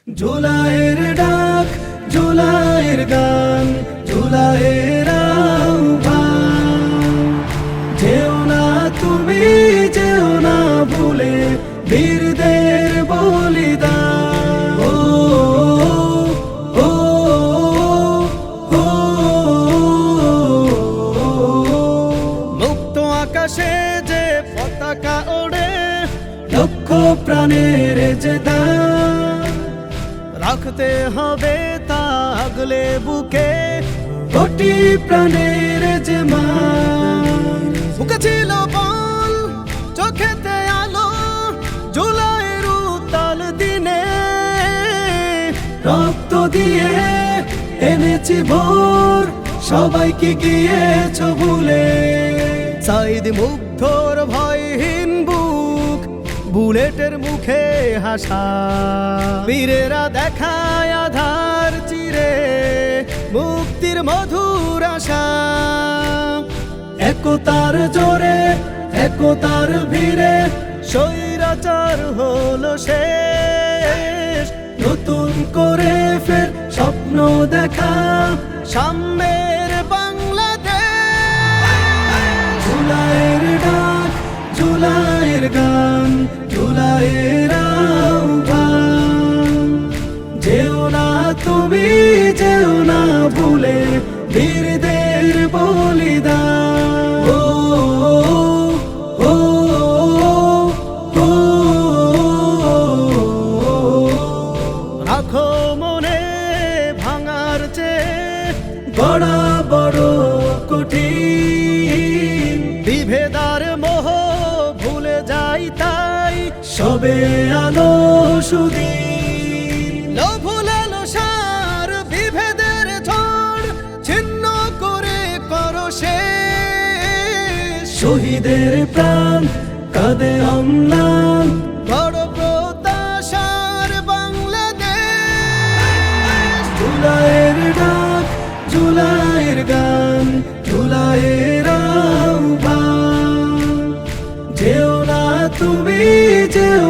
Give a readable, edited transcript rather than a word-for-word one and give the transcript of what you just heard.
জুলাইয়ের ডাক, জুলাইয়ের গান, জুলাইয়ের আহ্বান। যেও না তুমি, যেও না ভুলে বীরদের বলিদান। ও ও ও মুক্ত আকাশে যে পতাকা ওড়ে, লক্ষ প্রাণের যে দান, রাখতে হবে তা আগলে বুকে কোটি প্রাণের যে মান। বুকে ছিল বল, চোখেতে আলো, জুলাইয়ের উত্তাল দিনে রক্ত দিয়ে এনেছি ভোর, সবাইকে গিয়েছ ভুলে। সাইদ মুগ্ধর ভয়হীন বুক, বুলেটের মুখে হাসা, বীরেরা দেখায় আধার চিরে মুক্তির মধুর আশা। একতার জোরে, একতার ভিড়ে স্বৈরাচার হলো শেষ। নতুন করে ফের স্বপ্ন দেখা সাম্যের বাংলাদেশ। জুলাইয়ের ডাক, জুলাইয়ের গান, জুলাইয়ের আহ্বান। যেও না তুমি, যেও না ভুলে বীরদের বলিদান। ও ও ও রাখো মনে ভাঙার চেয়ে বড় বড় কঠিন বিভেদার মোহ ভুলে যাই, তাই সবে আলো সুদিন। ভুলালো সার বিভেদের ঝড় ছিন্ন করে করো শেষ। শহীদের প্রাণ কাঁদে অম্লান, বড় প্রত্যাশার বাংলাদেশ। জুলাইয়ের ডাক, জুলাইয়ের গান, জুলাইয়ের আহ্বান। যেও না তুমি, যেও